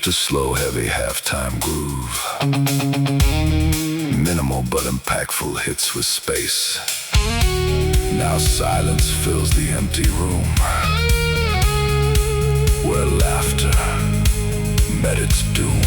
a slow, heavy halftime groove. Minimal but impactful hits with space. Now silence fills the empty room, where laughter met its doom.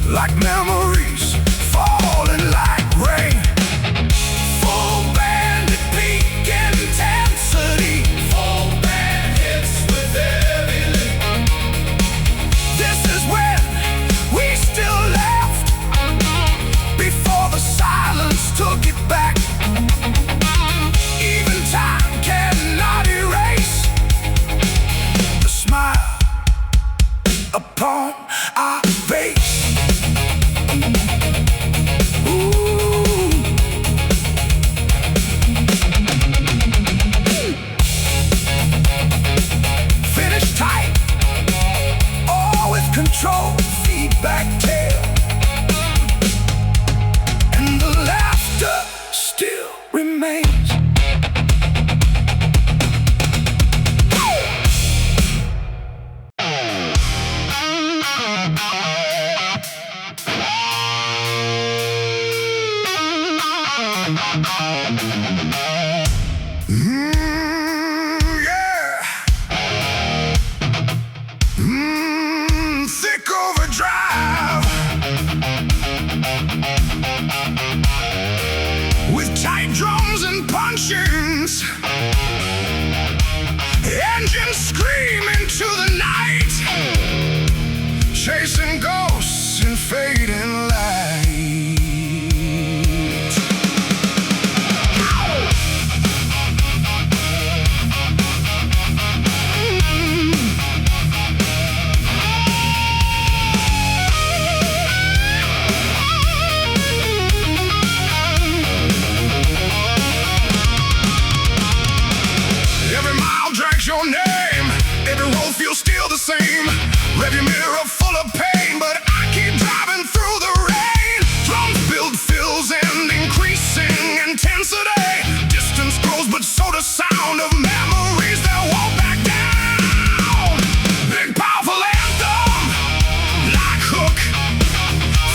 Like memories falling like rain, full band at peak intensity, full band hits with heavy lick. This is when we still laughed, before the silence took it back. Even time cannot erase the smile upon our face. Control, feedback tail, and the laughter still remains. Thick overdrive with tight drums and punchings, engines scream into the night, chasing ghosts in fading light. Your name, every road feels still the same. Rearview mirror full of pain, but I keep driving through the rain. Drums build fills and increasing intensity. Distance grows, but so does sound of memories that won't back down. Big powerful anthem, like hook,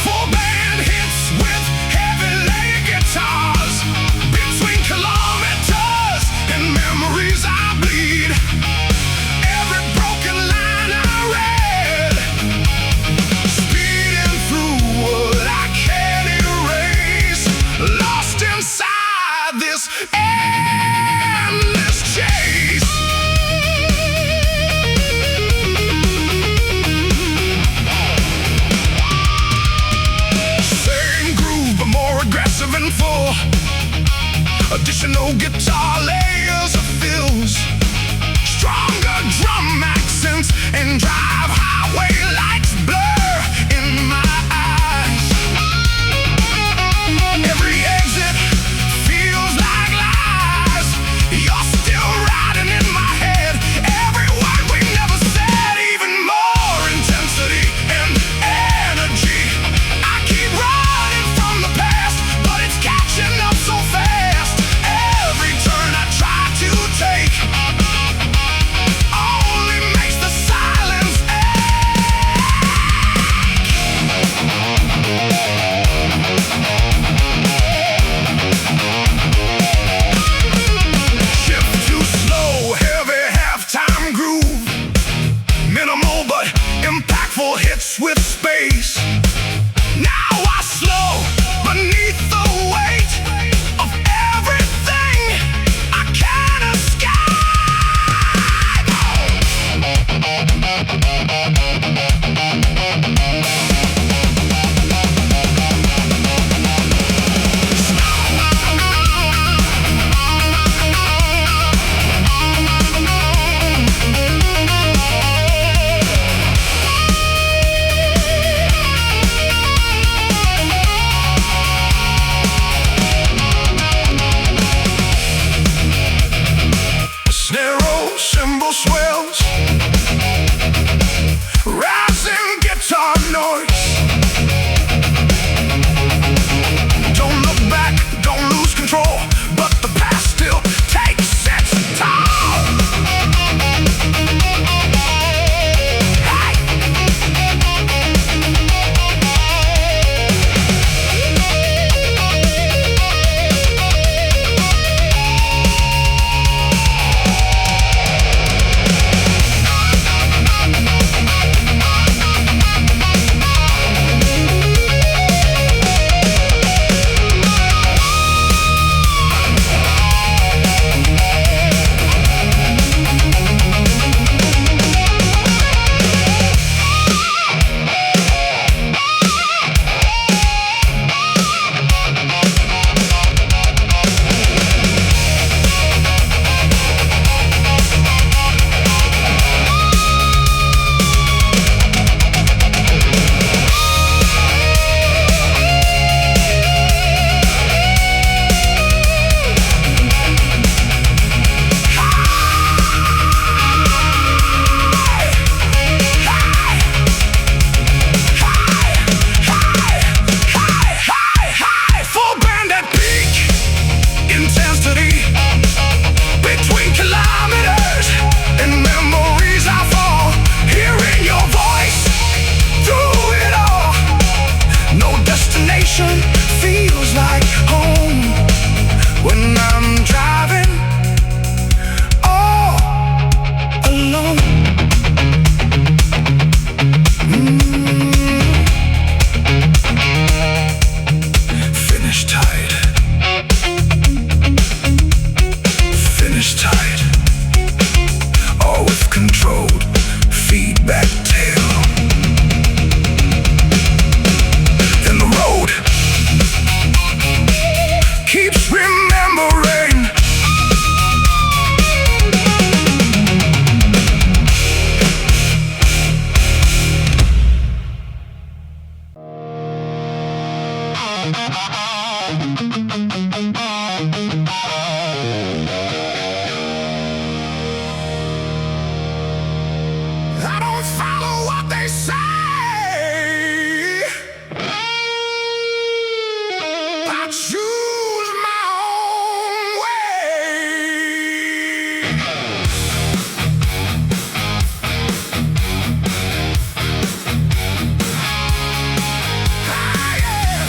full band hits with heavy layered guitars. Between kilometers and memories I bleed. Every broken line I read, speeding through what I can't erase, lost inside this endless chase. Same groove but more aggressive and full. Additional guitar layers of fills, stronger drum accents, and drive highway lights blur in my eyes. Every exit feels like lies. You're still riding in my head. Every word we never said, even more intensity and energy. I keep running from the past, but it's catching up so fast. Every turn I try to take only makes the silence shift too slow, heavy halftime groove. Minimal but impactful hits with space. Now I slow beneath the weight of everything I can't escape. Narrow cymbal swells, rising guitar noise. Don't look back, don't lose control, but the past still takes its toll. Hey! Feels like home when I'm driving all alone. Finish tight. Finish tight. All with controlled feedback tail. Then the road keeps remembering. I don't follow what they say. I choose my own way. Ah, yeah.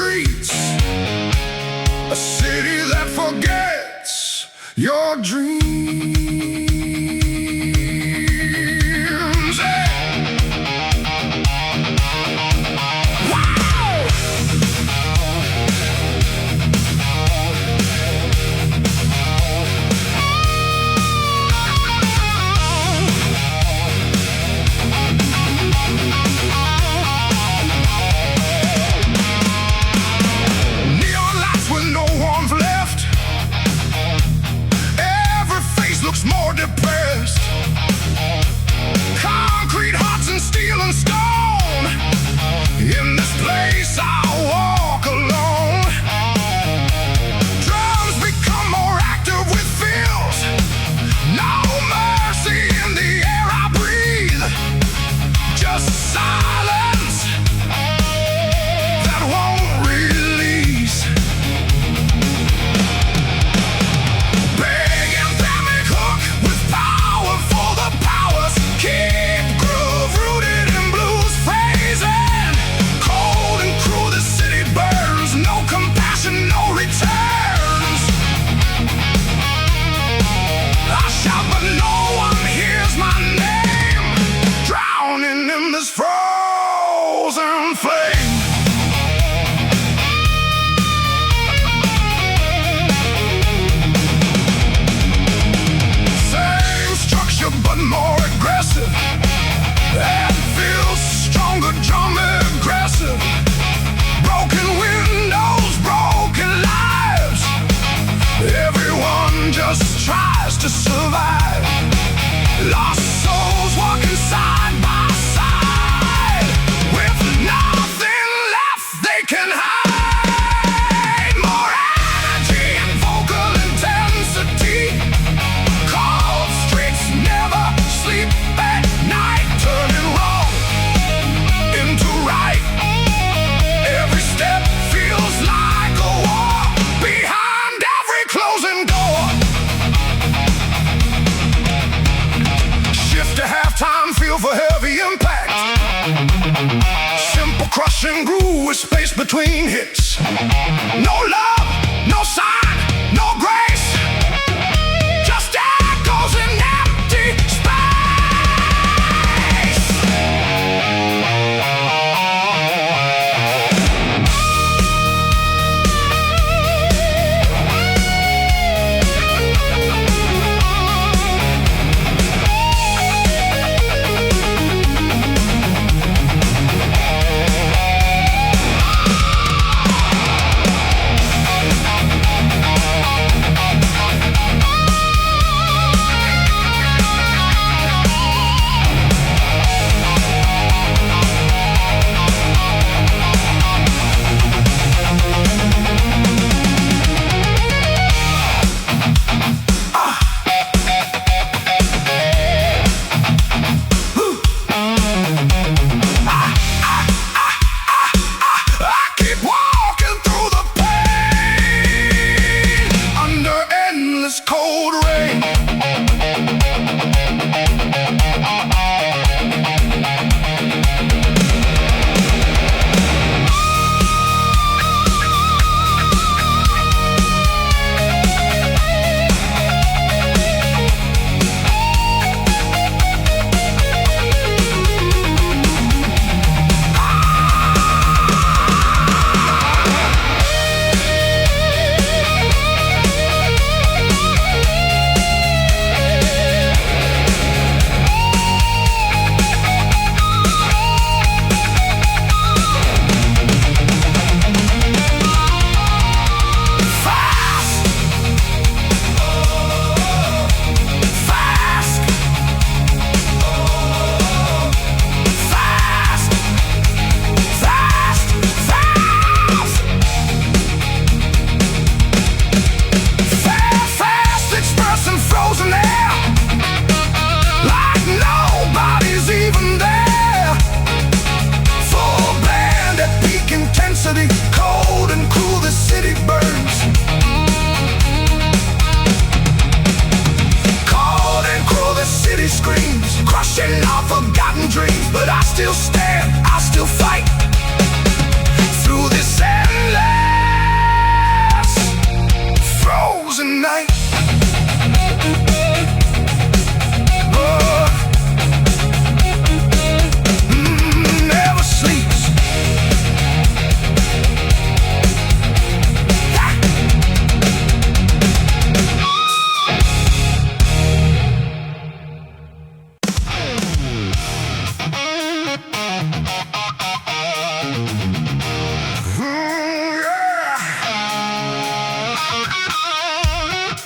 streets, a city that forgets your dreams. More depressed, concrete hearts and steel and stone. In this place I walk alone. Drums become more active with feels. No mercy in the air I breathe. Just silence that won't release. Keep groove rooted in blues phrasing. Cold and cruel the city burns. No compassion, no returns. I shout but no one hears my name. Drowning in this frozen flame. Same structure but more aggressive. That feels stronger, drum aggressive. Broken windows, broken lives. Everyone just tries to survive. Lost souls walking side by side, with nothing left they can hide. More energy and vocal intensity. Cold streets never sleep at night, turning wrong into right. Every step feels like a war behind every closing door. Shift to halftime, feel for heavy impact. Simple crushing groove with space between hits. No love, no sign, no grace. Just echoes in empty space.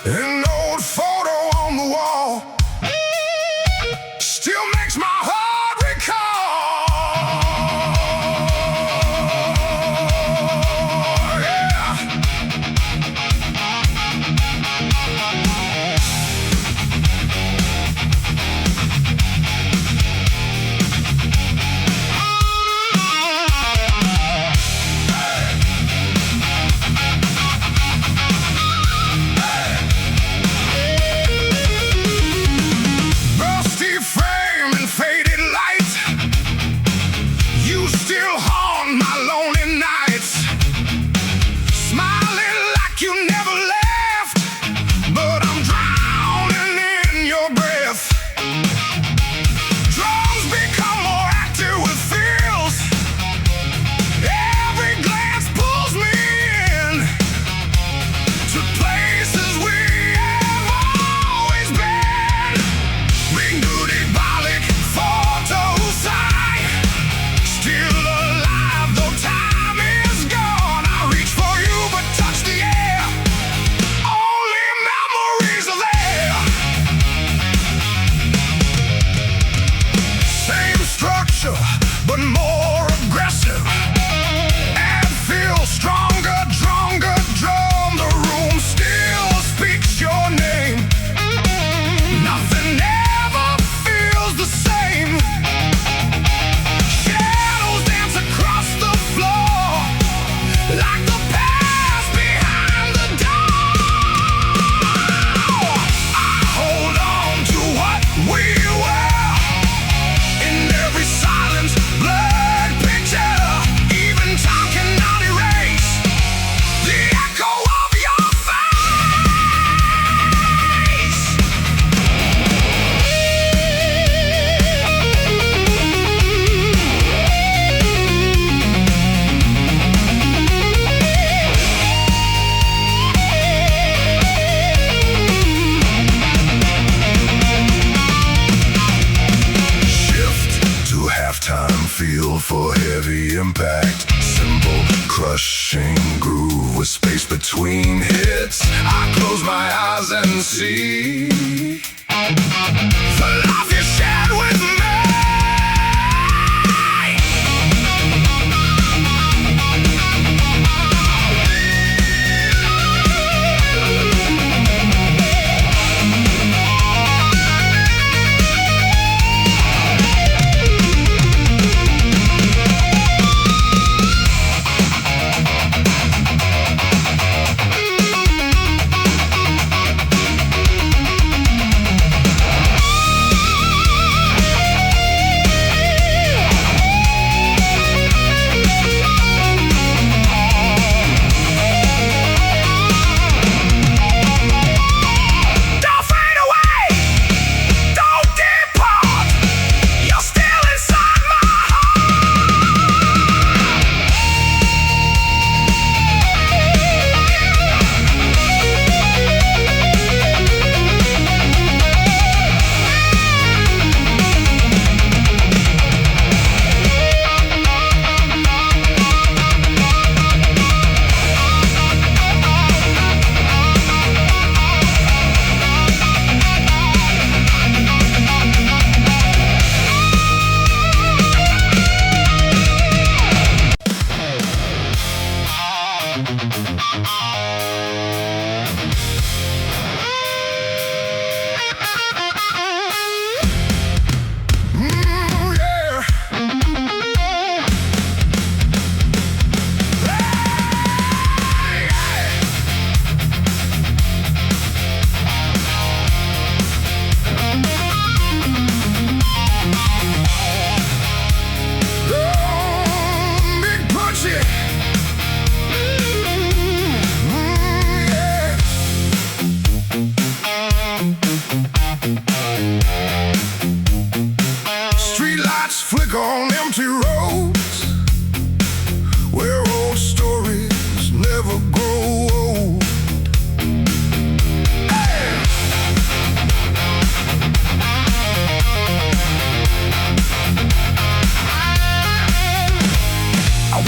An old photo on the wall still makes my heart recall. Yeah. Rusty frame and faded light, you still haunt my lonely nights. Smiling like you never left, but I'm drowning in your breath. Drums become more active with feels. Every glance pulls me in to places we have always been. Ring-doody-bollick, photo-sign, still alive though time is gone. I reach for you but touch the air, only memories are there. Same structure but more aggressive, and feels stronger, stronger drum. The room still speaks your name. Nothing ever feels the same. Shadows dance across the floor like the past behind the door. I hold on to what we were in every silence, blurred picture. Even time cannot erase the echo of your face. Shift to halftime, feel for heavy impact. Simple, crushing groove with space between hits. I close my eyes and see the life you shared with me. Don't fade away, don't depart. You're still inside my yeah. Big punchy. Yeah. Streetlights flicker on empty roads where old stories never grow old. Hey! I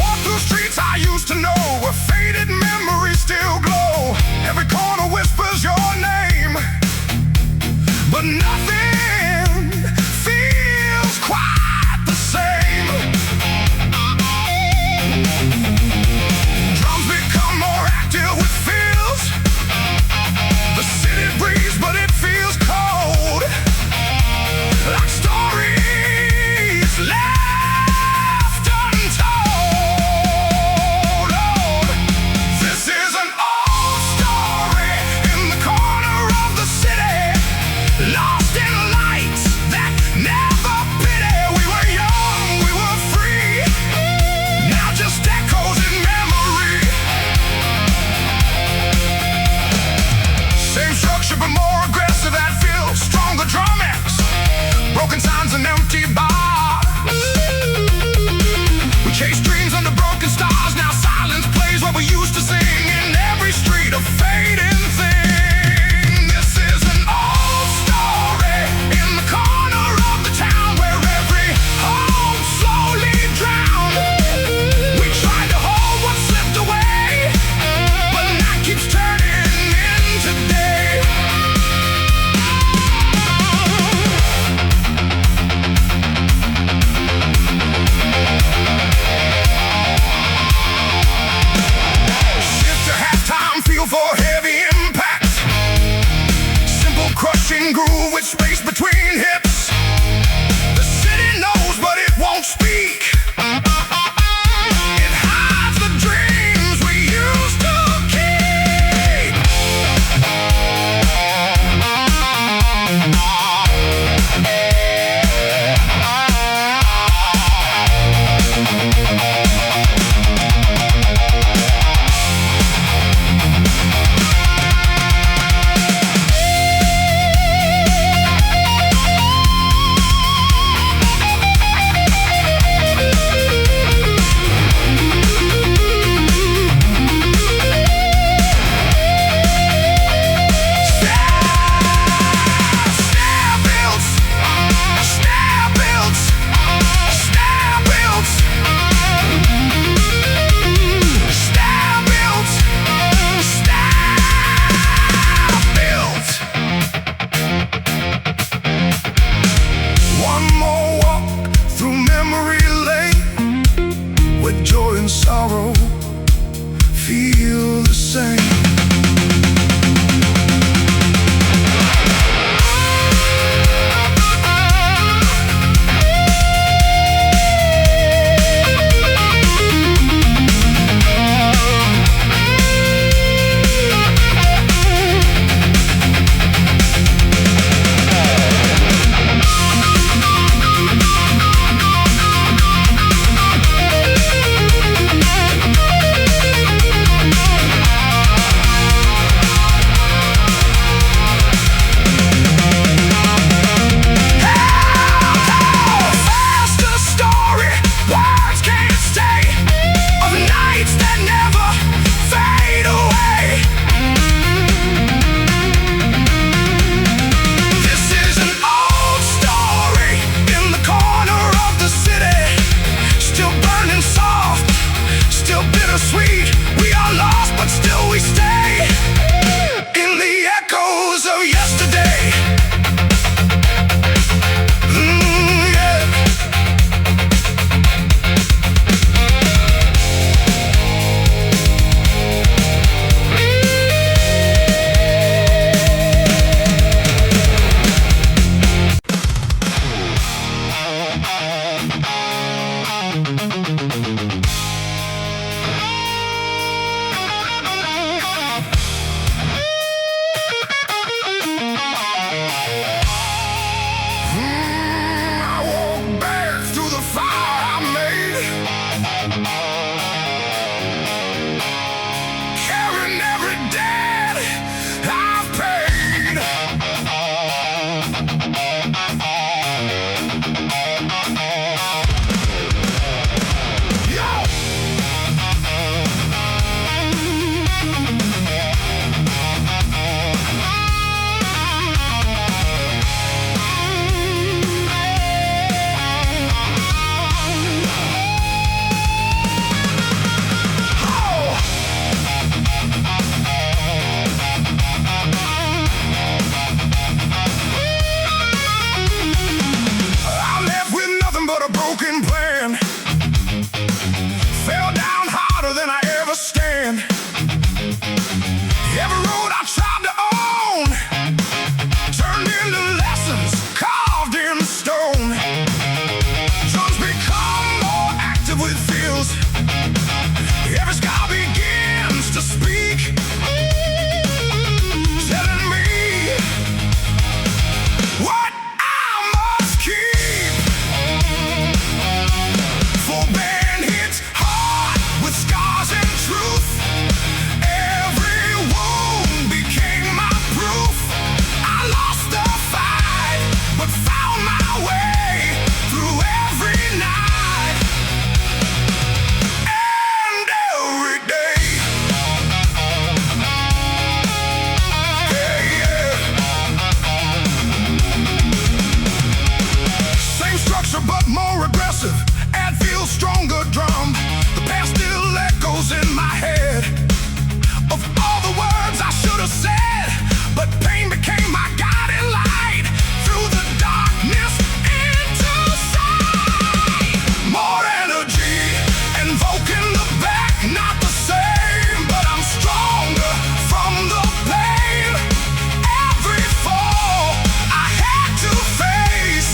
bittersweet. We are lost, but still we stay in the echoes of yesterday. Yeah. I walk back through the fire I made, carrying every debt I've paid. Yo! I left with nothing but a broken plan. Fell down harder than I ever stand. Every road I tried to own turned into lessons carved in stone. Drums become more active with feels. Every sky begins to speak, telling me what I must keep. For band hits hard with scars and truth. Every wound became my proof. I lost the fight, but found my way through every night and every day. Yeah, yeah. Same structure but more aggressive. Add feels stronger drum. The past still echoes in my head of all the words I should have said, but pain became my guiding light through the darkness into sight. More energy, invoking the back, not the same, but I'm stronger from the pain. Every fall I had to face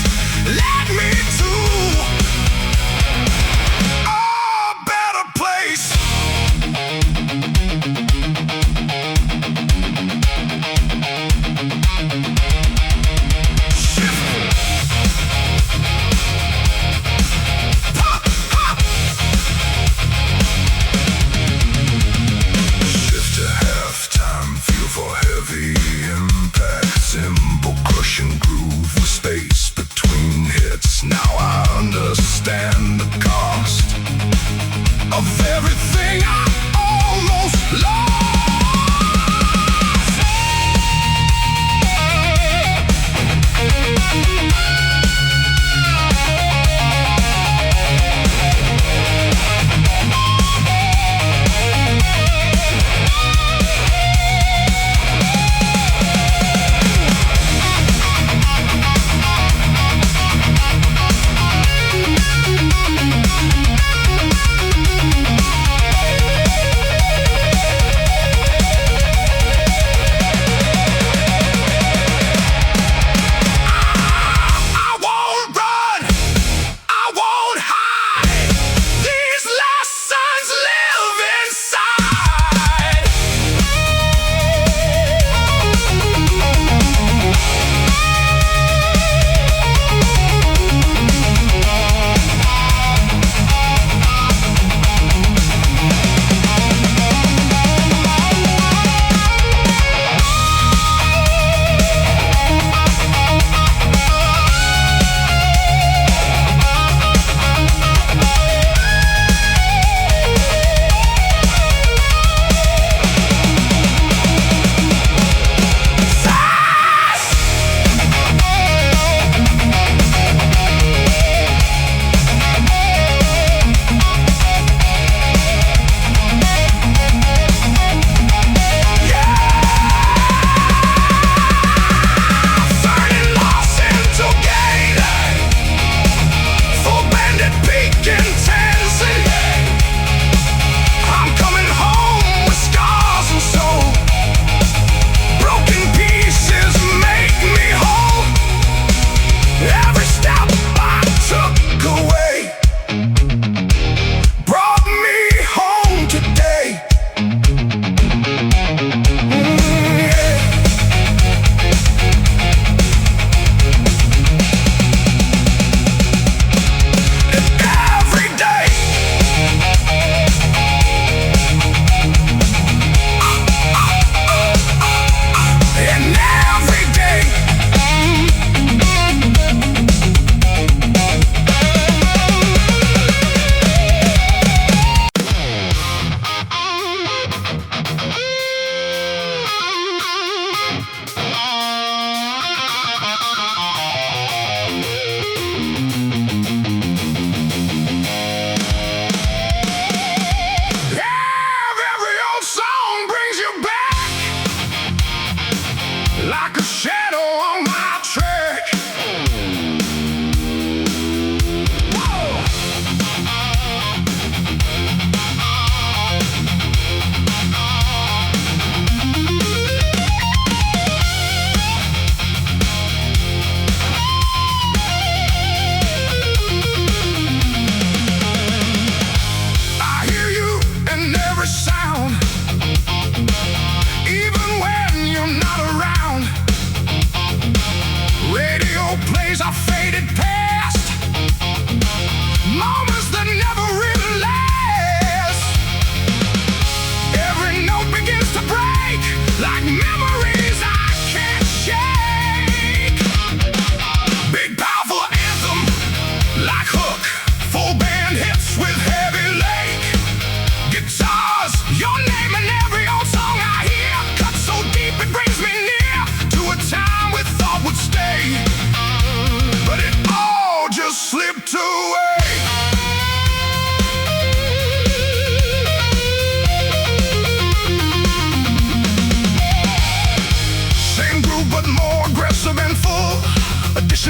led me to a better place. Shift to halftime, feel for heavy impact. Symbol crushing groove with space between hits. Now I understand the cost of everything I almost lost.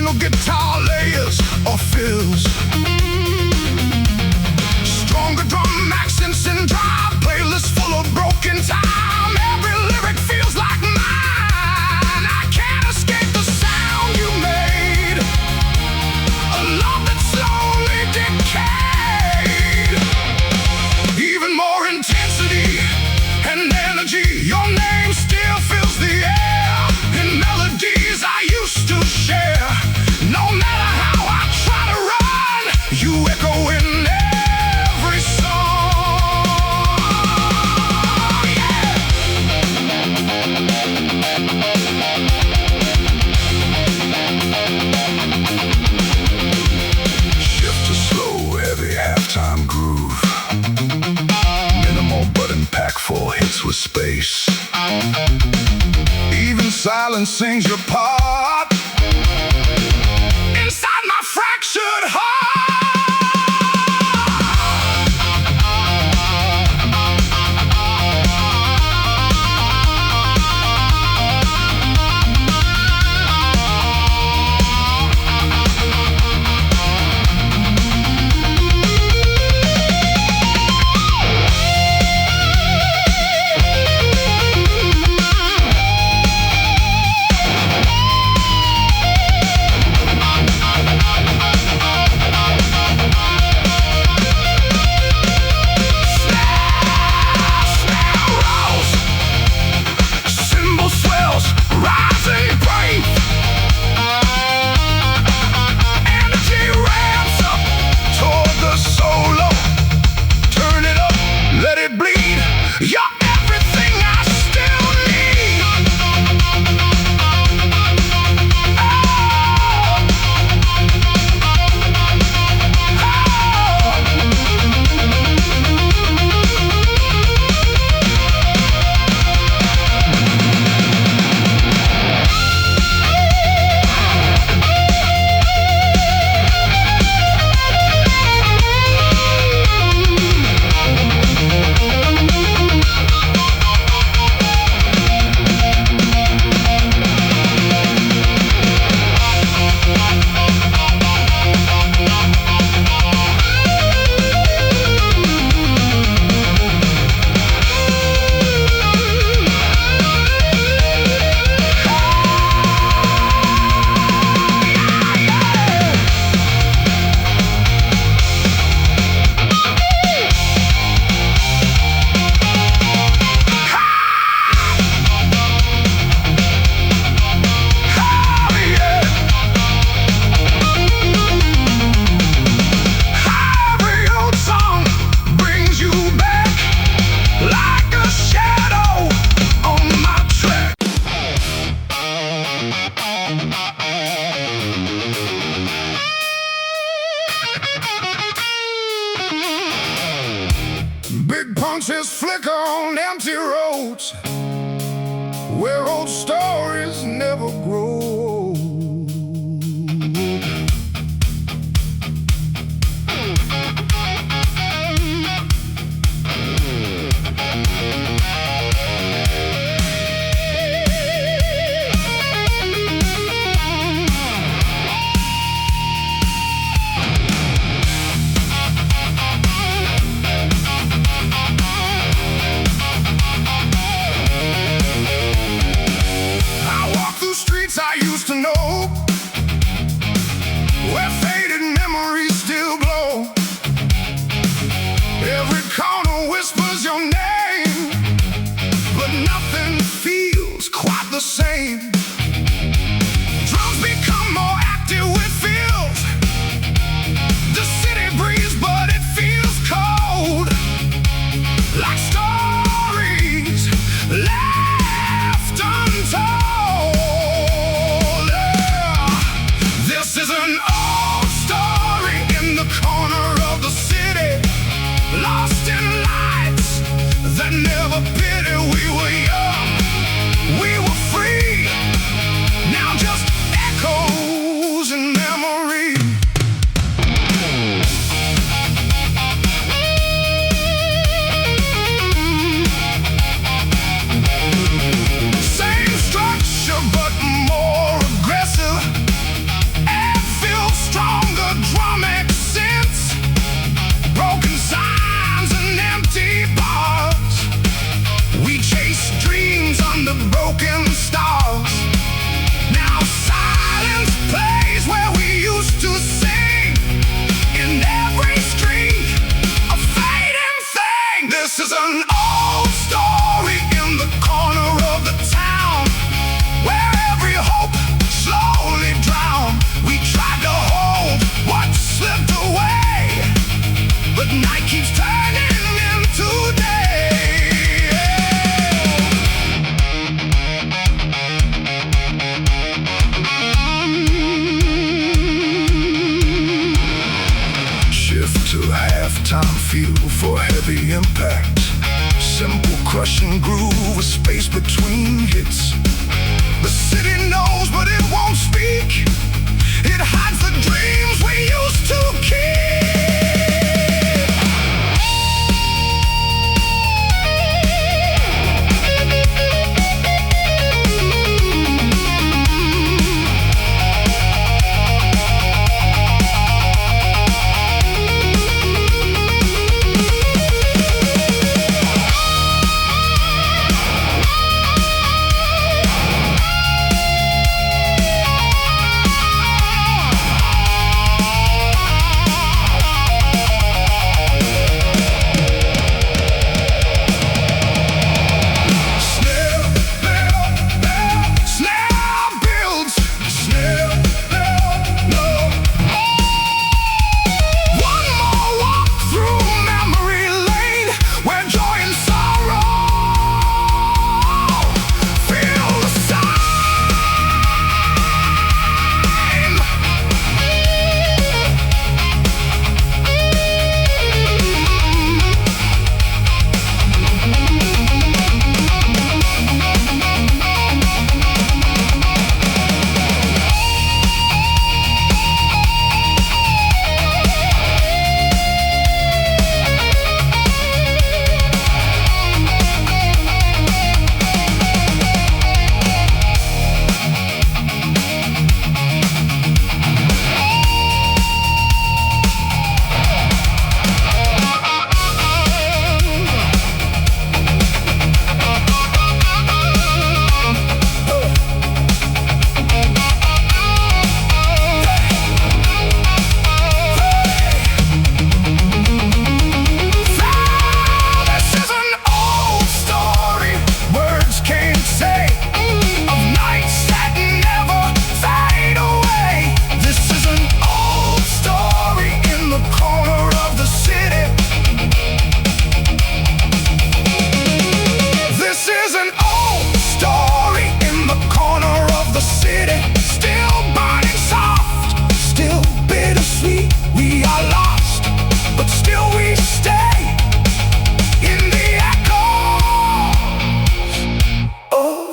no guitar layers or fills. Stronger drum accents and drive playlists full of broken time. Every lyric feels like mine. I can't escape the sound you made, a love that slowly decayed. Even more intensity and energy, your name still fills the air in melodies I used to share. No matter how I try to run, you echo in every song. Yeah. Shift to slow, heavy halftime groove. Minimal but impactful hits with space. Even silence sings your part inside my fractured heart. You're everything I still need. Big punches flicker on empty roads where old stories never grow. I walk through streets This is an old story in the corner of the town, where every hope slowly drowned. We tried to hold what slipped away, but night keeps turning into day. Shift to halftime, feel for heavy impact. Simple crushing groove with space between hits. The city knows but it won't speak. It hides the dreams we used to keep.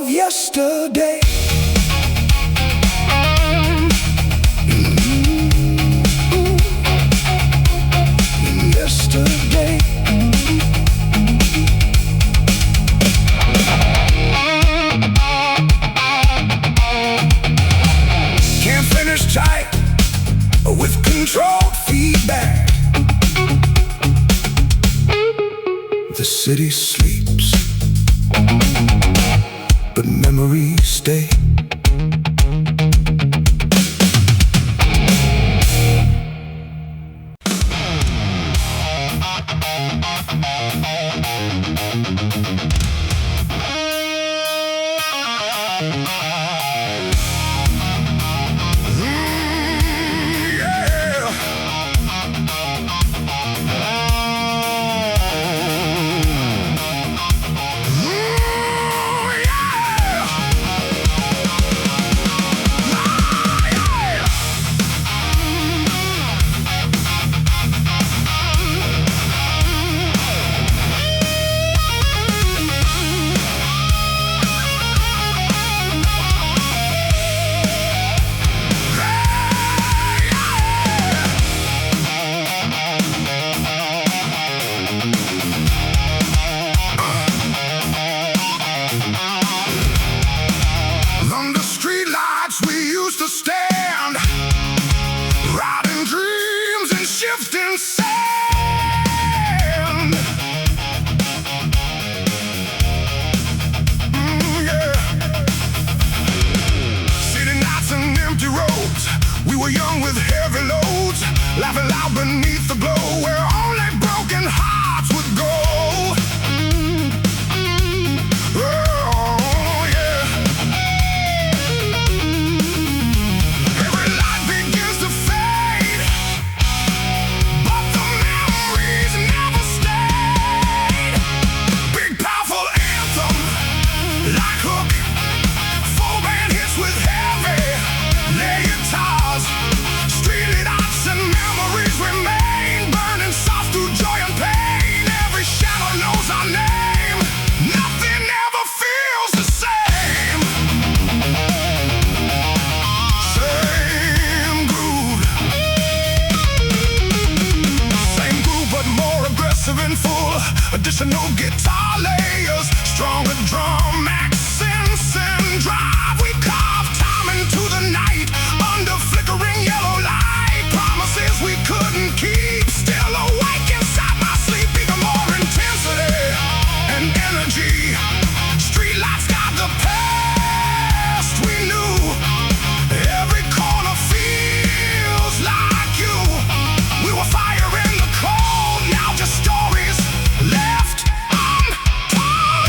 Yesterday. Yesterday. Can't finish tight with controlled feedback. The city sleeps, but memories stay. expressive and full. Additional guitar layers, stronger drum accents and drive. We carve time into the night under flickering yellow light. Promises we couldn't keep, still awake inside my sleep. Even more intensity and energy. Streetlights got the past we knew. Every corner feels like you. We were fire in the cold, now just stories left untold.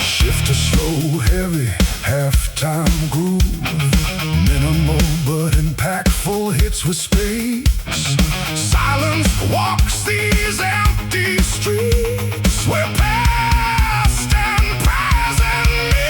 Shift to slow, heavy, halftime groove. Minimal but impactful hits with space. Silence walks these empty streets where past and present meet.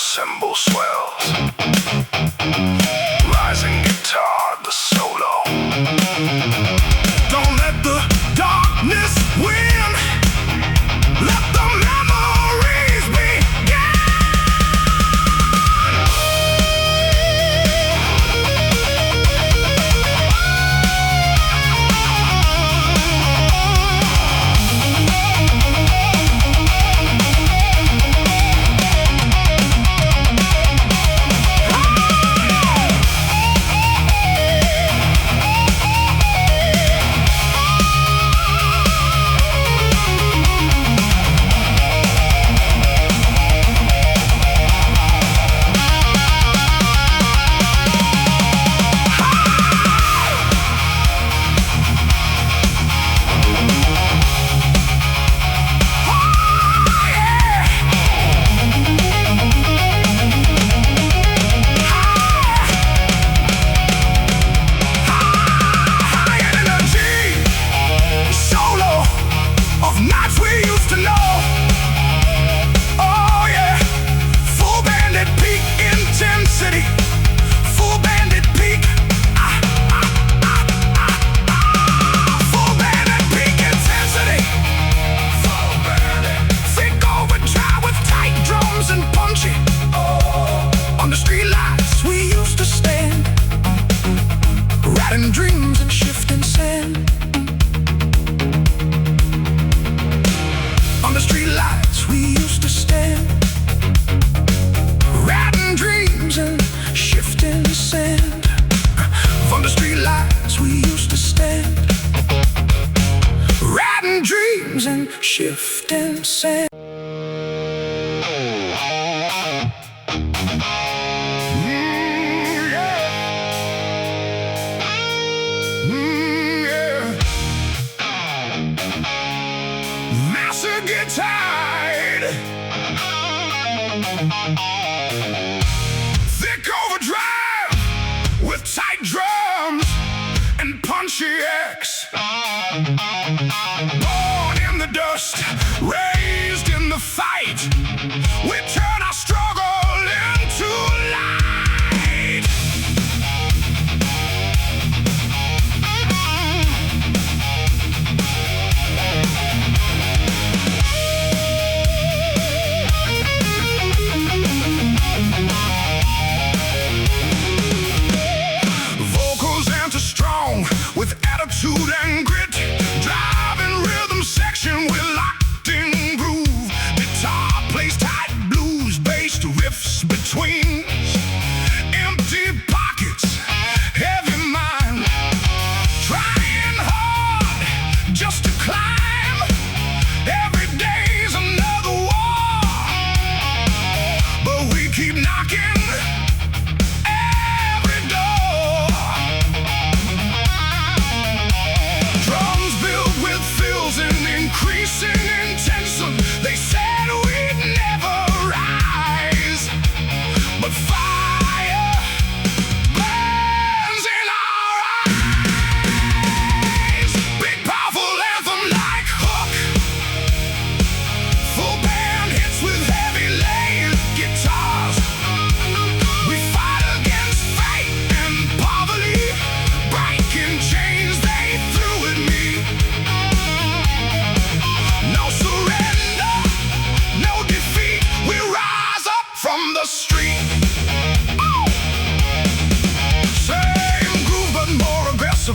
Cymbal swells, rising guitar, the solo. Don't let the darkness win. Let the memories begin. On the streetlights we used to stand, riding dreams and shifting sand. On the streetlights we used to stand, riding dreams and shifting sand. On the streetlights we used to stand, riding dreams and shifting sand. Master get tired. Thick overdrive with tight drums and punchy X. Born in the dust, raised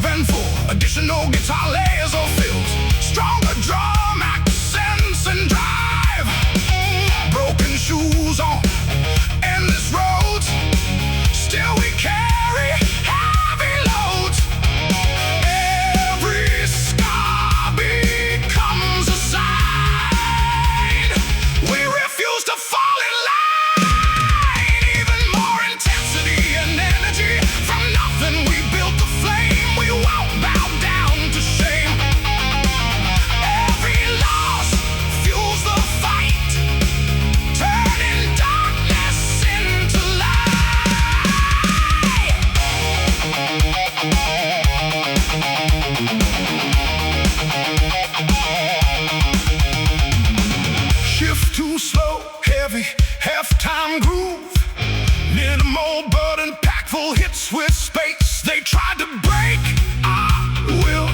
vengeful. Additional guitar layers or fills. Stronger drum accents and drive. Broken shoes on endless roads. Still we carry heavy loads. Every scar becomes a sign. We refuse to fall in line. Even more intensity and energy. From nothing we built the flame. We won't bow down to shame. Every loss fuels the fight, turning darkness into light. Shift too slow, heavy, half-time groove. Minimal but impactful hits with space. They tried to break our will,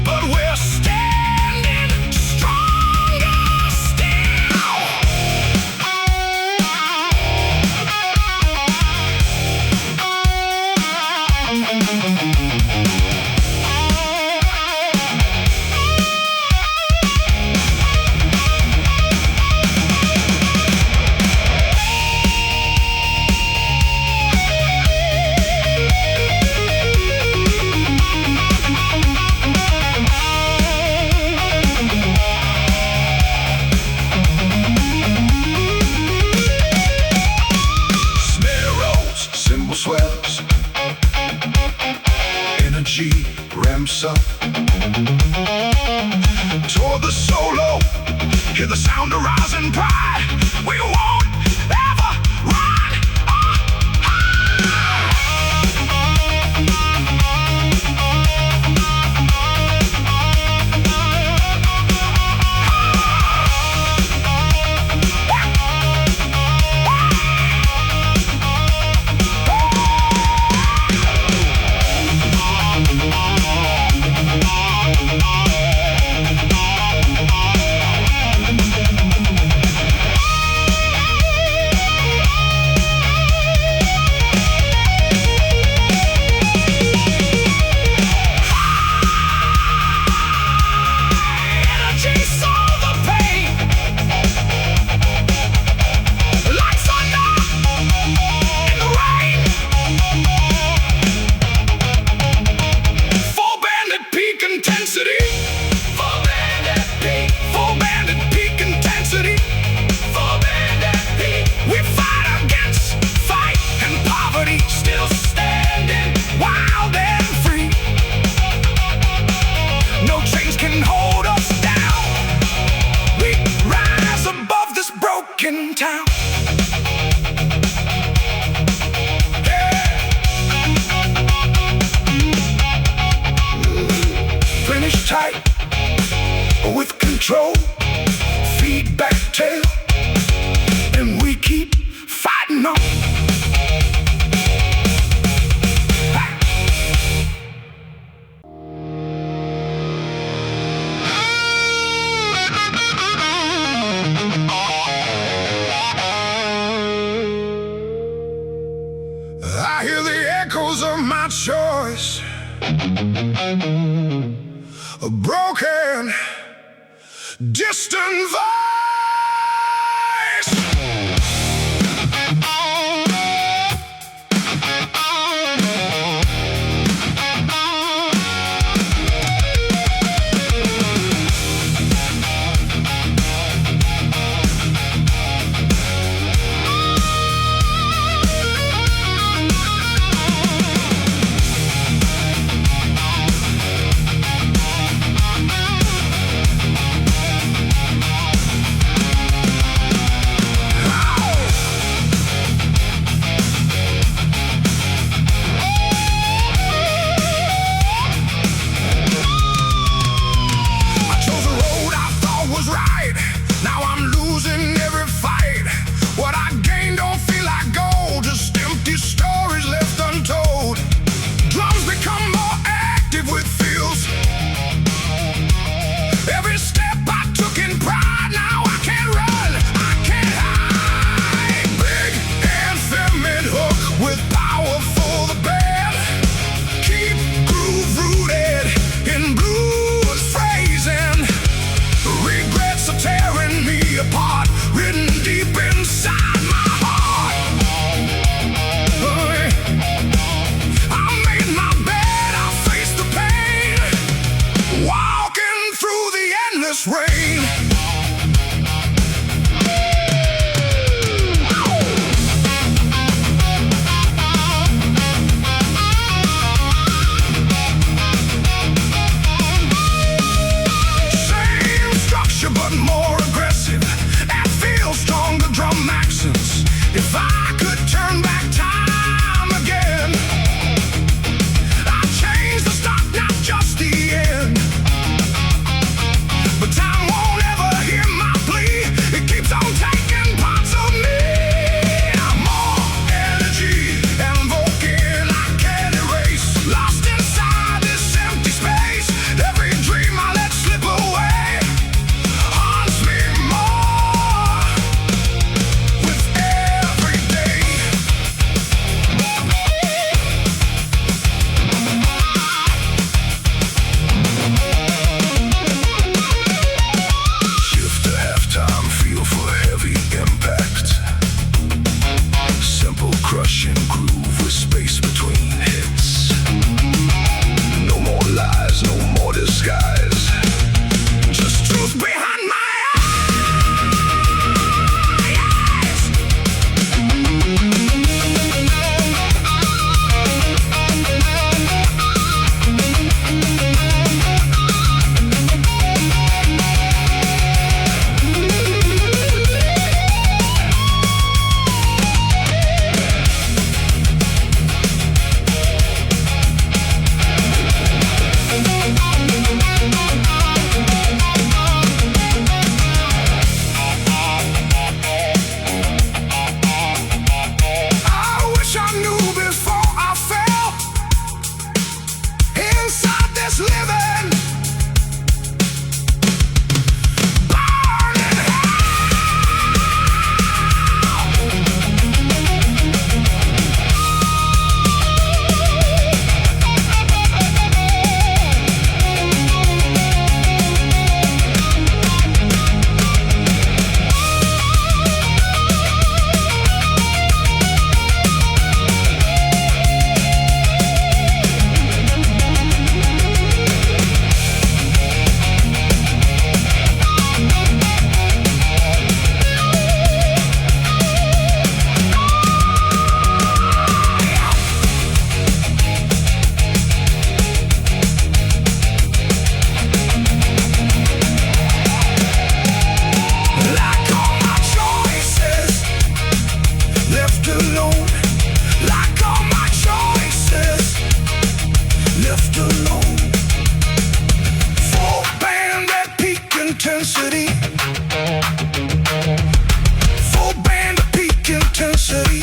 but we're standing stronger still. Snare rolls, cymbal swells. Energy ramps up. Toward the solo, hear the sound of rising pride. We won't ever run or energy solve the pain. Like thunder in the rain. Full band at peak intensity. Full band at peak. Full band at peak intensity. Full band at peak. We fight against fight and poverty. Still standing wild and free. No chains can hold us down. We rise above this broken town. Yeah. Finish tight with control. Feedback tail. And we keep fighting on. I hear the echoes of my choice. A broken, distant voice. rushing groove with space between hits. No more lies, no more disguise. Just truth behind my eyes. Intensity, full band of peak intensity.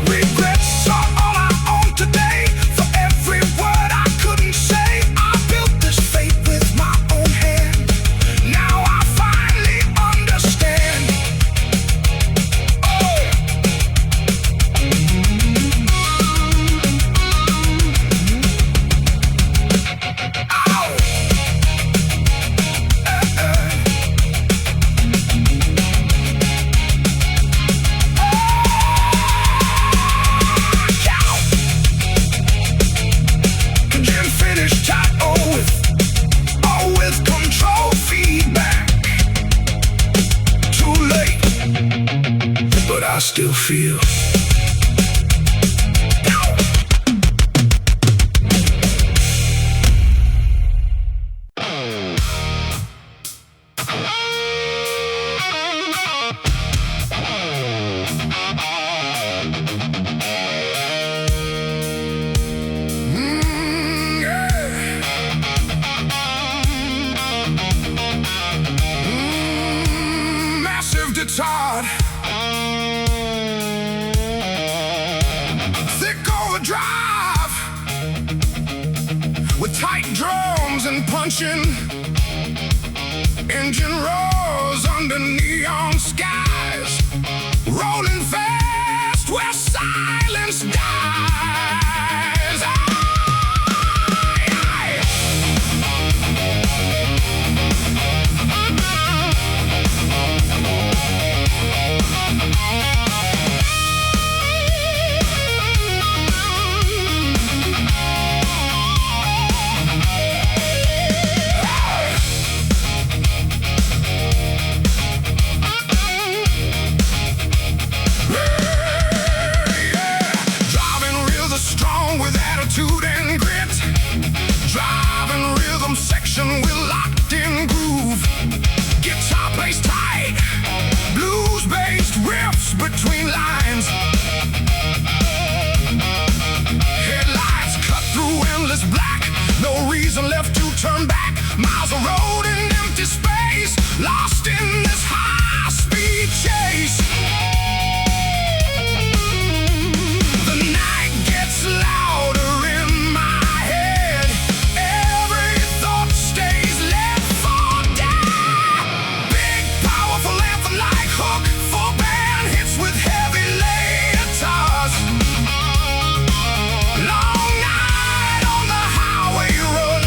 Regrets are all I own today. For every word I couldn't say, I built this fate with my own hand. Now I finally understand. I still feel. Massive guitar. Drive with tight drums and punching. Engine roars under neon skies, rolling fast where silence dies. With locked-in groove, guitar plays tight, blues-based riffs between lines. Headlights cut through endless black, no reason left to turn back. Miles of road in empty space, lost in this high-speed chase. The night gets louder in my head. Every thought stays left for dead. Big, powerful anthem-like hook, full band hits with heavy guitars. Long night on the highway run.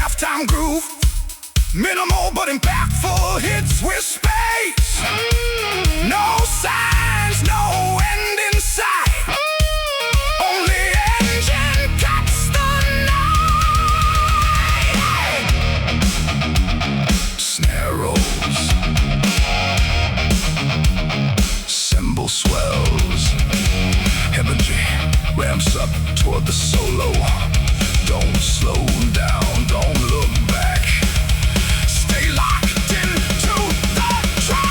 halftime groove. Minimal but impactful hits with space. No signs, no end in sight. Only engine cuts the night. Snare rolls, cymbal swells. Imagery ramps up toward the solo. Don't slow down, don't look back. Stay locked into the track.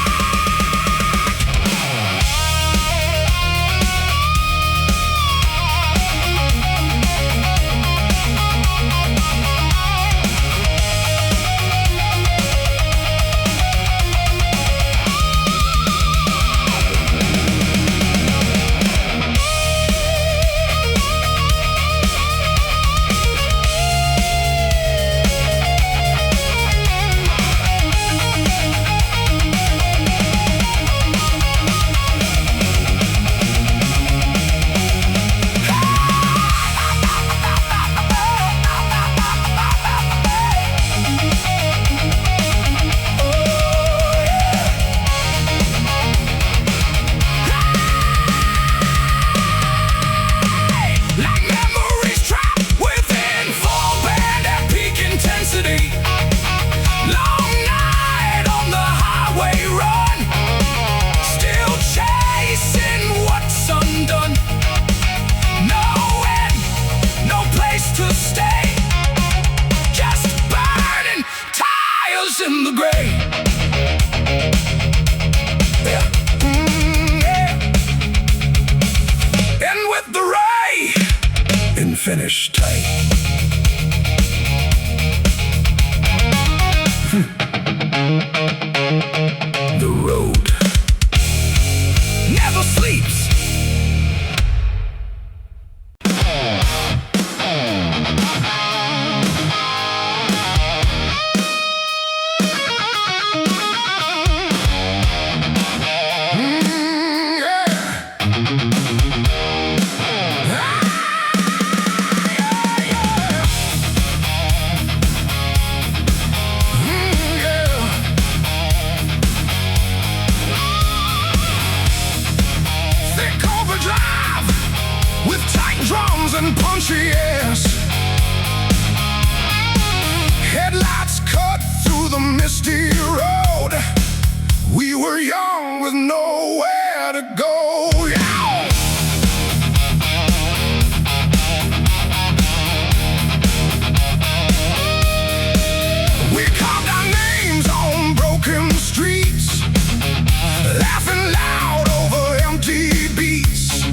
In the gray, yeah. Yeah. And with the ray in finish tight. The road never sleeps. Drums and punchy airs. Headlights cut through the misty road. We were young with nowhere to go. Yeah. We carved our names on broken streets, laughing loud over empty beats.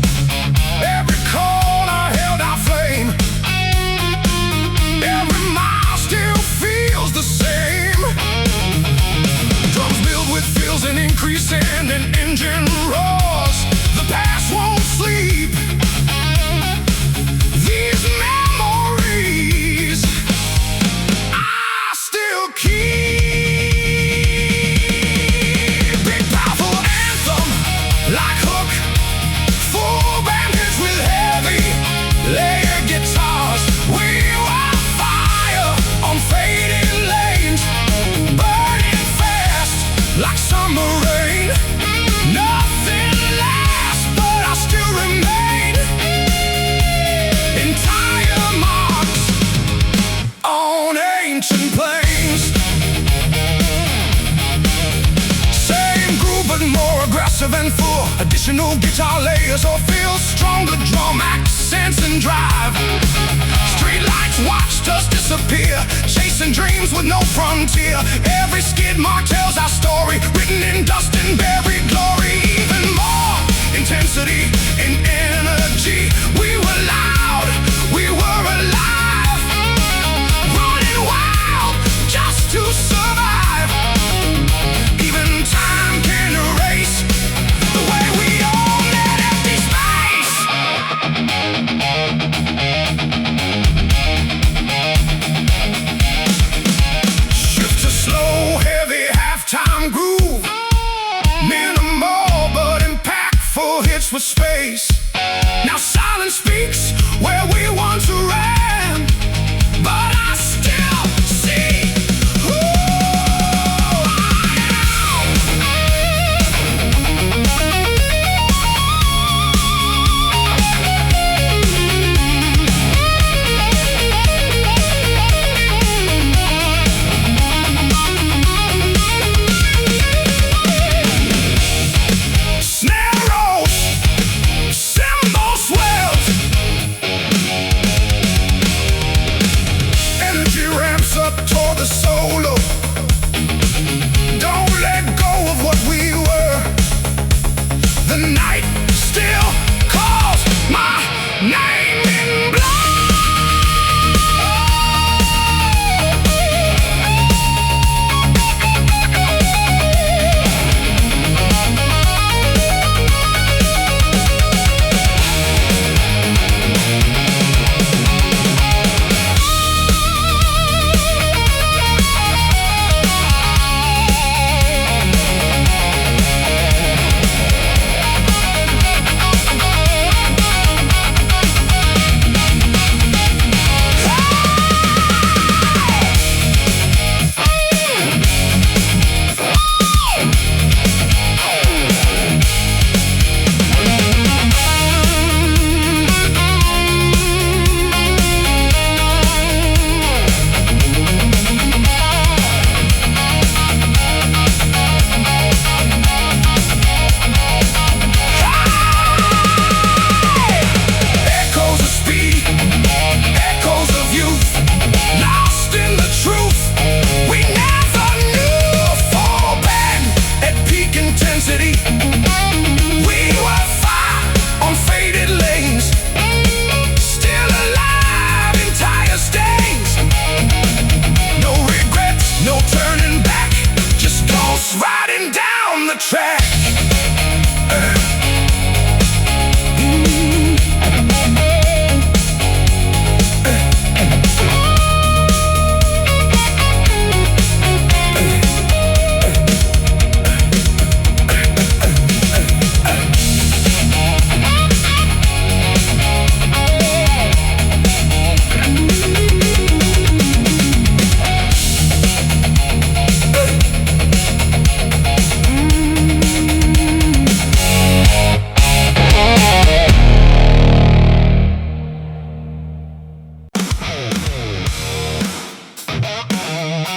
Every corner held our flame. Every mile still feels the same. Drums build with fills and increase and an engine roars. The past won't sleep. These memories I still keep. Big powerful anthem like hook. Full band hits with heavy layered guitars. We were fire on fading lanes, burning fast like summer rain. Nothing lasts, but I still remain. Entire marks on ancient plains. Same groove but more aggressive and full. Additional guitar layers or feels stronger drum accents and drive. Streetlights watched us disappear, chasing dreams with no frontier. Every skid mark tells our story, written in dust and buried glory. Even more intensity and energy. We were loud, we were alive, running wild just to survive. Even time can erase the way we own that empty space. Shift to slow, heavy halftime groove. Minimal but impactful hits with space. Now silence speaks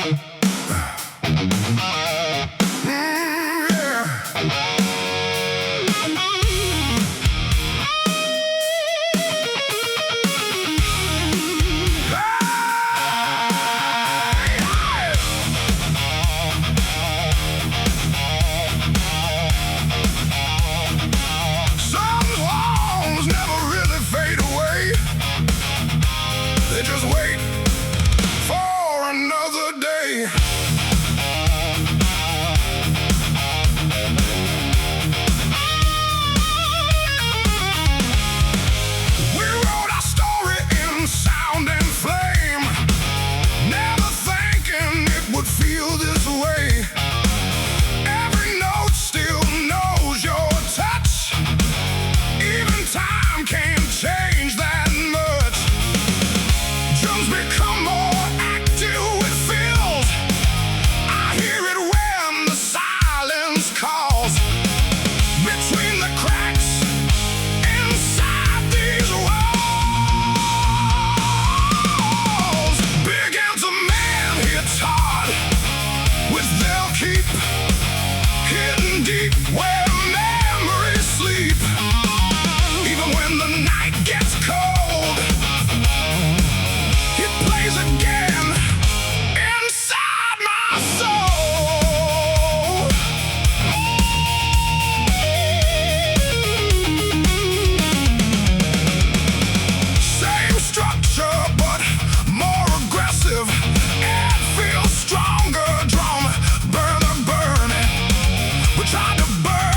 Some songs never really fade away. They just wait for another day. We wrote our story in sound and flame, never thinking it would feel this way. Every note still knows your touch. Even time can't change that much. Drums become more active with fills. I hear it when the silence calls. Between the cracks inside these walls, big Anthem man hits hard with they'll keep hidden deep where memories sleep. Even when the night gets cold, it plays again inside my soul. Same structure but more aggressive. It feels stronger. Drum, burn. We tried to burn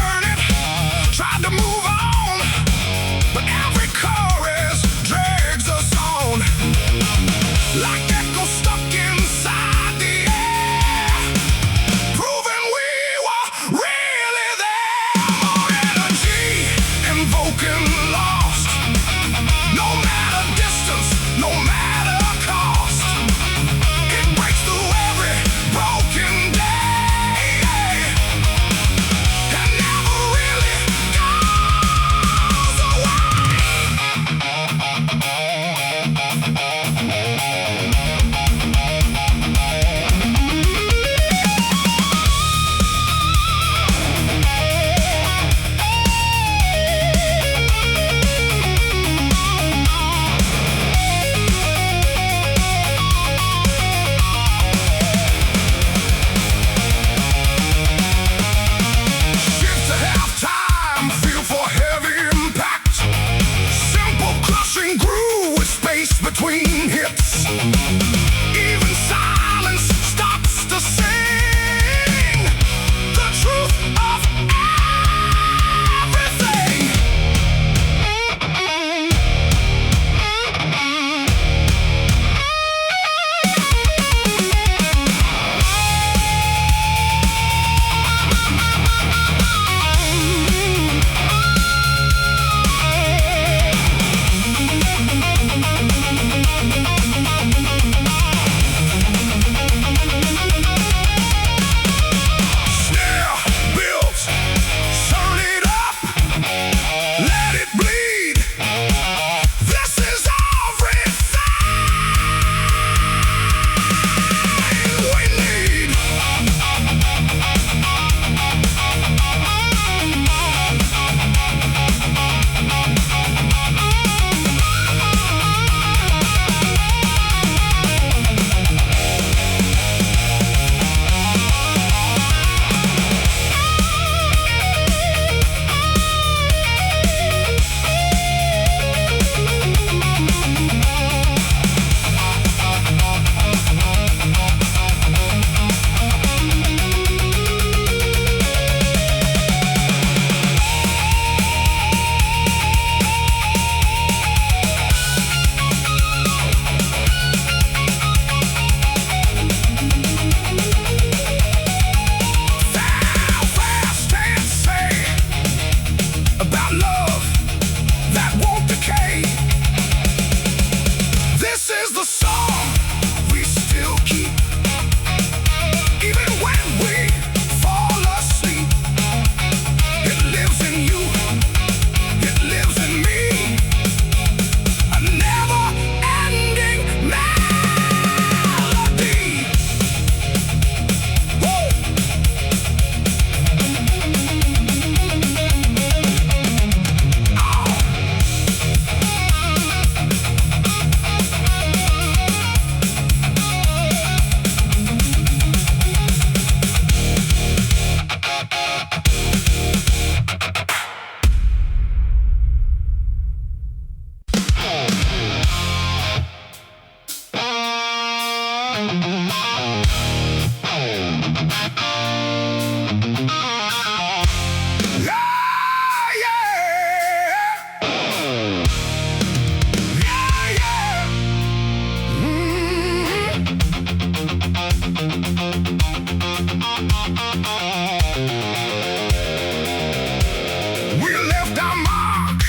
We left our mark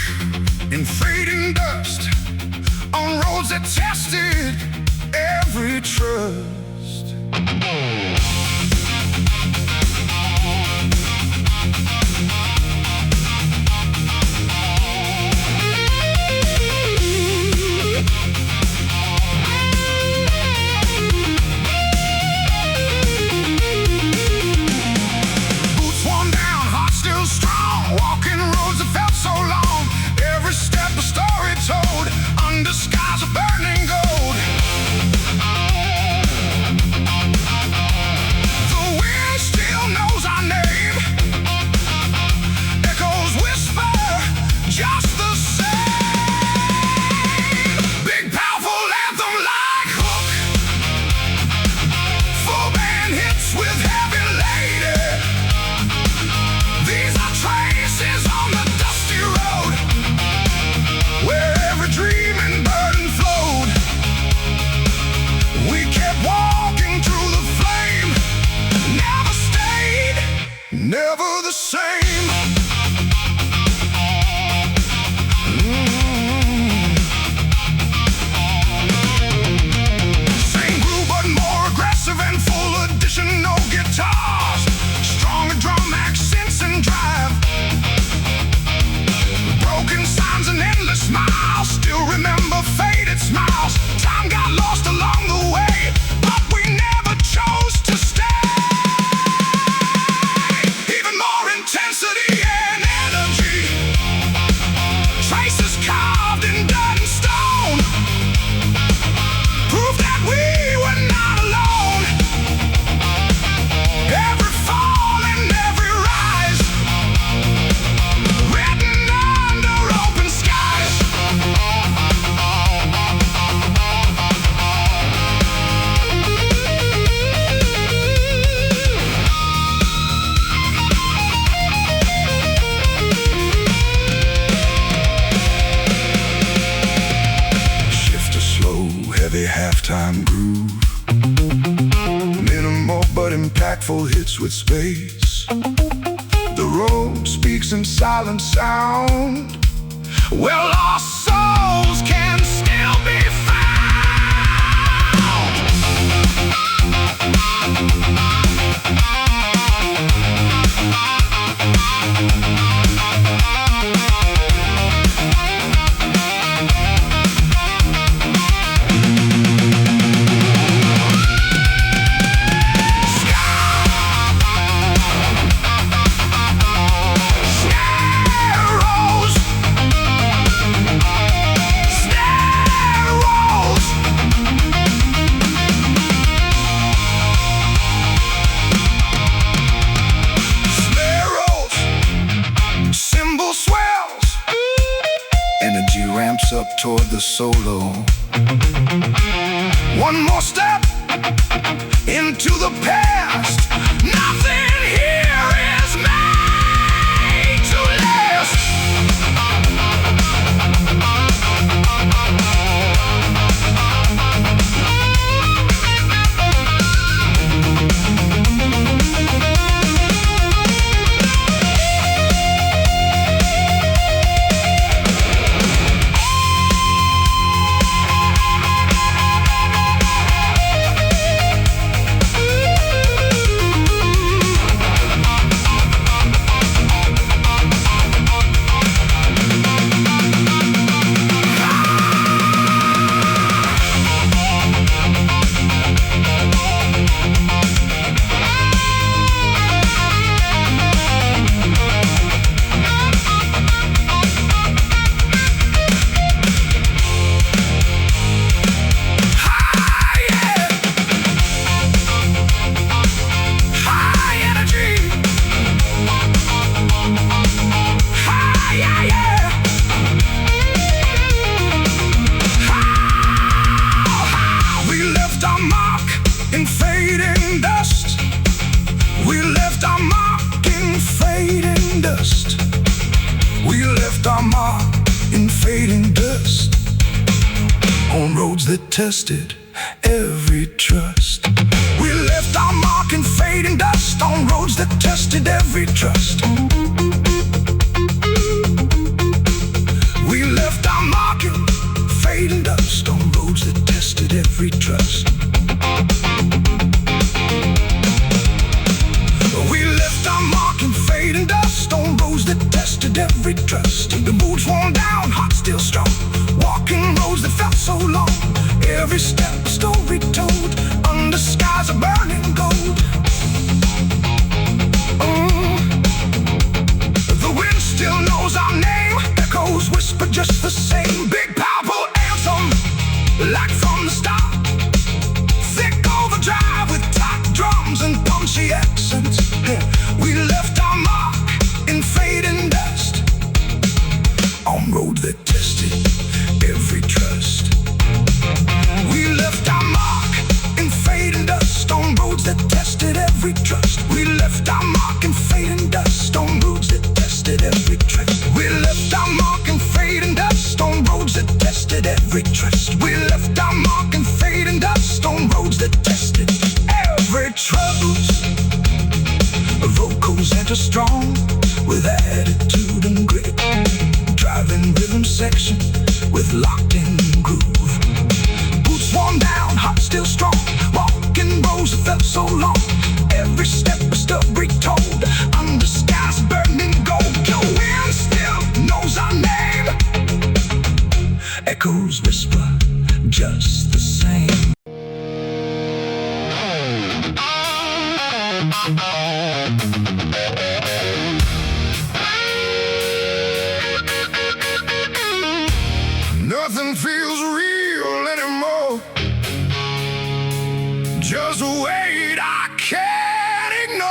in fading dust on roads that tested every trust. Boots worn down, heart still strong, walking roads that felt so long. Every step a story told, under skies of burning gold. The wind still knows our name, echoes whisper just the same. Big powerful anthem like hook, full band hits with heavy lady. These are traces on the dusty road, where every dream and burden flowed. We kept walking through the flame, never stayed, never the same. Same groove but more aggressive and full additional guitars, stronger drum accents and drive, broken signs and endless smiles. Still remember faded smiles. Time got lost along the way, but we never chose to stay. Even more intensity and energy, traces carved in dirt and stone, proof that we were not alone. Every fall and every rise, written under open skies. Shift a slow, heavy halftime groove, minimal but impactful hits with space. The road speaks in silent sound, where lost souls can still be found. Cymbal swells, energy ramps up toward the solo. One more step into the past. Nothing here is made to last. that tested every trust. We left our tested every trust. We left our mark in fading dust on roads that tested every trust. We left our mark in fading dust on roads that tested every trust. The boots worn down, heart still strong, walking roads that felt so long. Every step a story told, under skies of burning gold. The wind still knows our name, echoes whisper just the same. Big powerful anthem, like from the start. Thick overdrive with tight drums and punchy accents. We left our mark in fading dust on roads that tested every trust. We left our mark in fading dust on roads that tested every trust. We left our mark in fading dust on roads that tested every trust. We left our mark in fading dust on roads that tested every trust. We left our mark in fading dust on roads that tested every trust. Vocals enter strong with attitude and grit, driving rhythm section with locked-in groove. Boots worn down, heart still strong, walking roads that felt so long. Every step a story told, under skies burning gold. The wind still knows our name, echoes whisper just the same. Nothing feels real anymore. Just wait, I can't ignore.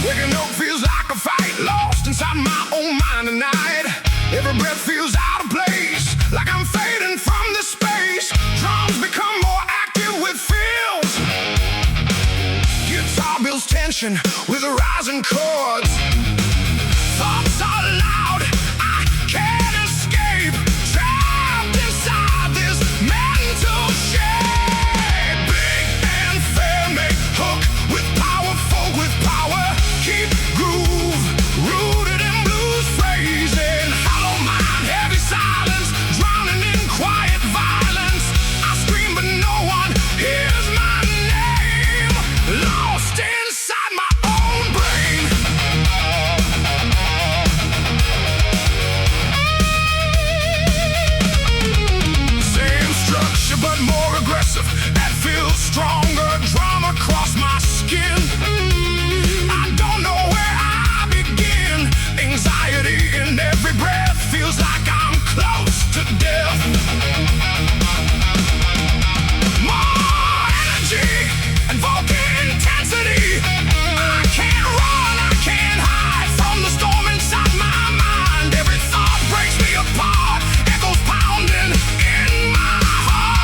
Waking up feels like a fight, lost inside my own mind tonight. Every breath feels out of place, like I'm fading from this space. Drums become more active with fills. Guitar builds tension with rising chords. Thoughts are loud, I can't escape, trapped inside this mental shape. Big and fair make hook with power, folk with power. Keep groove, rooted in blues phrasing. Hollow mind, heavy silence, drowning in quiet violence. I scream but no one hears my name, lost inside my own brain. Same structure but more aggressive, that feels stronger. Drama across my skin, I don't know where I begin. Anxiety in every breath, feels like I'm close to death. More energy and vocal intensity. I can't run, I can't hide from the storm inside my mind. Every thought breaks me apart, echoes pounding in my heart.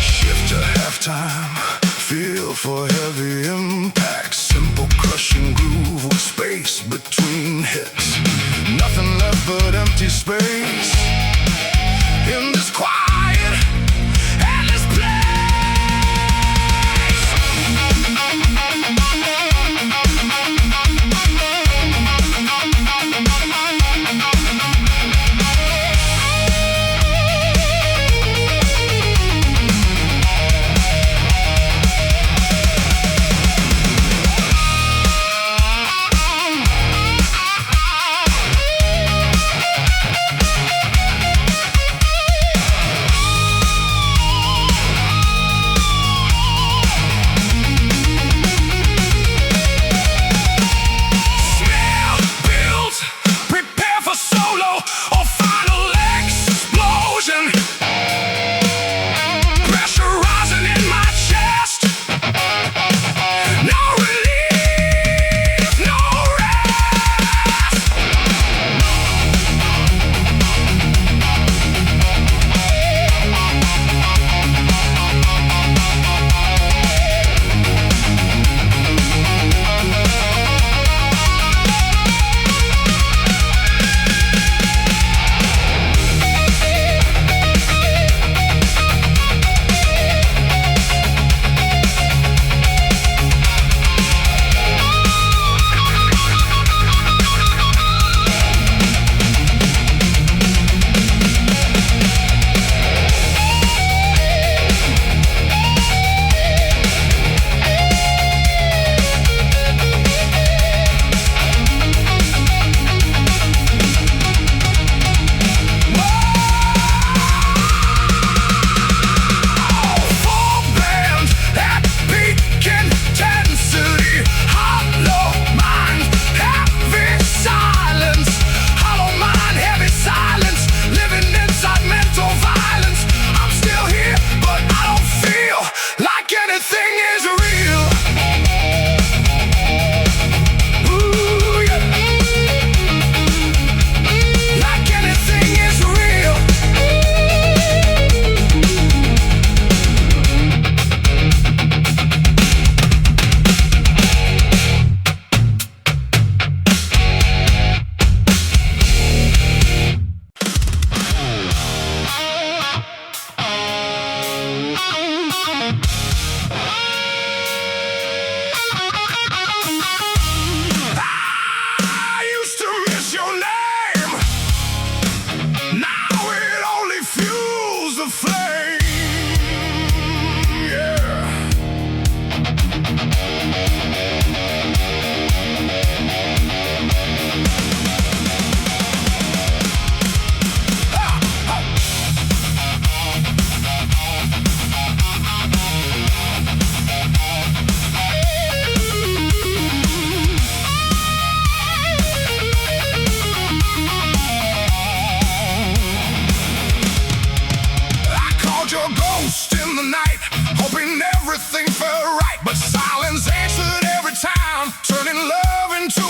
Shift to halftime, feel for heavy impact. Simple crushing groove with space between hits. Nothing left but empty space in this quiet, endless place.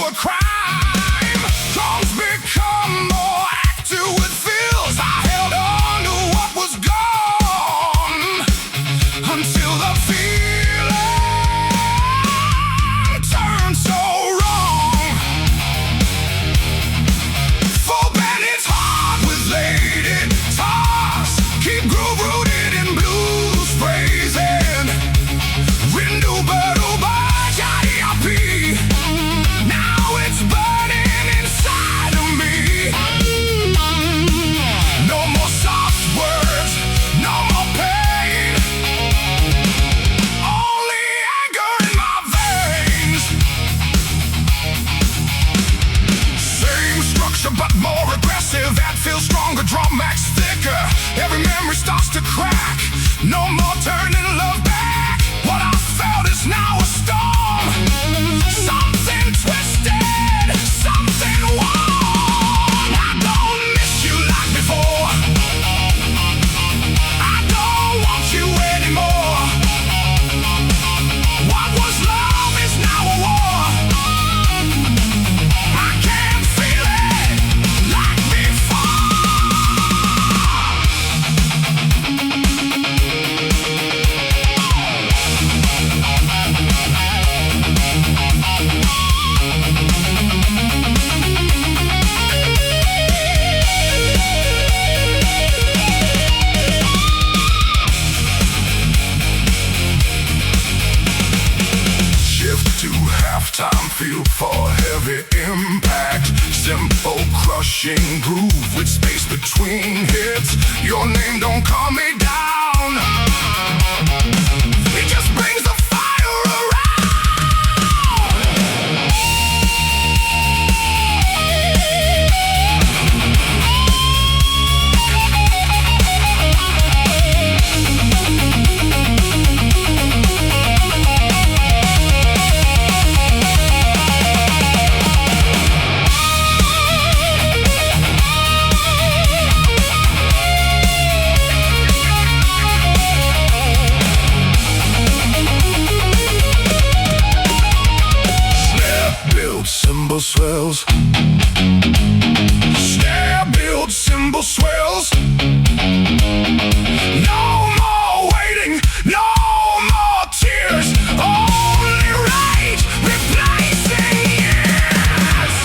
a crime. Drums become more active with feels. I held on to what was gone until the feeling turned so wrong. Full band, it's hard with lady guitars. Keep groove rooted in blues phrasing. Now it's burning inside of me. No more soft words, no more pain. Only anger in my veins. Same structure but more aggressive. That feels stronger, drum max thicker. Every memory starts to crack. No more turning love back. What I felt is now a storm. Something twisted, something warm. I don't miss you like before. I don't want you anymore. What was love is now a war. I can't feel it like before. Halftime feel for heavy impact. Simple crushing groove with space between hits. Your name don't calm me down. It just brings the fire around. Cymbal swells. Snare build, cymbal swells. No more waiting, no more tears. Only rage replacing years.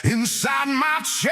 inside my chest.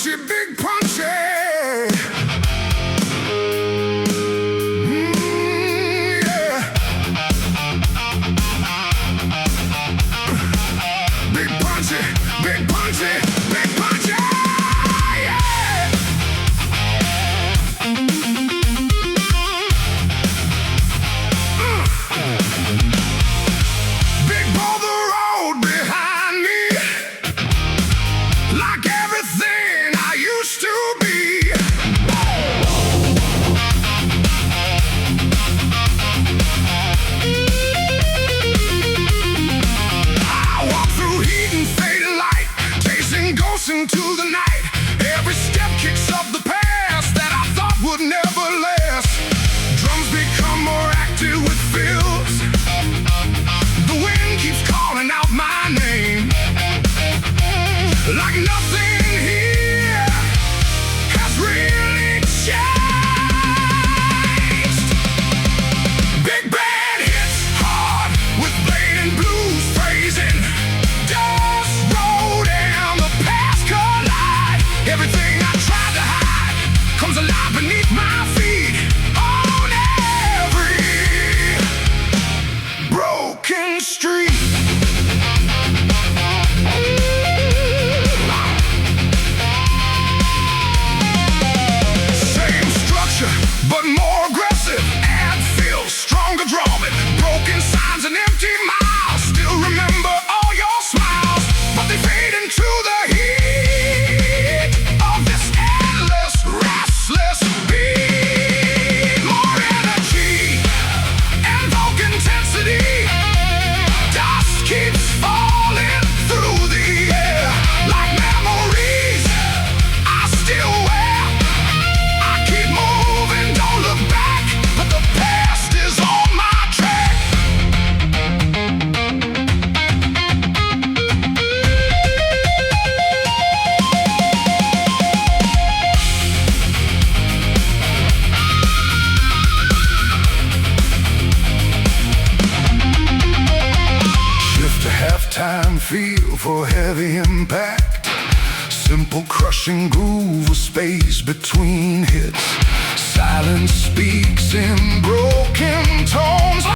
punchy, big punchy. Yeah. Big punchy, big punchy, big punchy. Yeah. Big boulder road behind me, like everything I used to be. I walk through heat and fading light, chasing ghosts into the night. Every step kicks up the past that I thought would never last. Drums become more active with fills. The wind keeps calling out my name, like nothing here has really changed. Big band hits hard with blade and blues phrasing. Dust roll down, the past collide. Everything I tried to hide comes alive beneath my feet. On every broken street. Same structure, but more aggressive. Add fills, stronger drumming. Broken signs and empty miles. Still remember all your smiles, but they fade into the heat of this endless, restless beat. More energy and vocal intensity. Dust keeps falling through the air like memories I still wear. I keep moving, don't look back, but the past is on my track. Shift to halftime feel for heavy impact. Simple crushing groove with space between hits.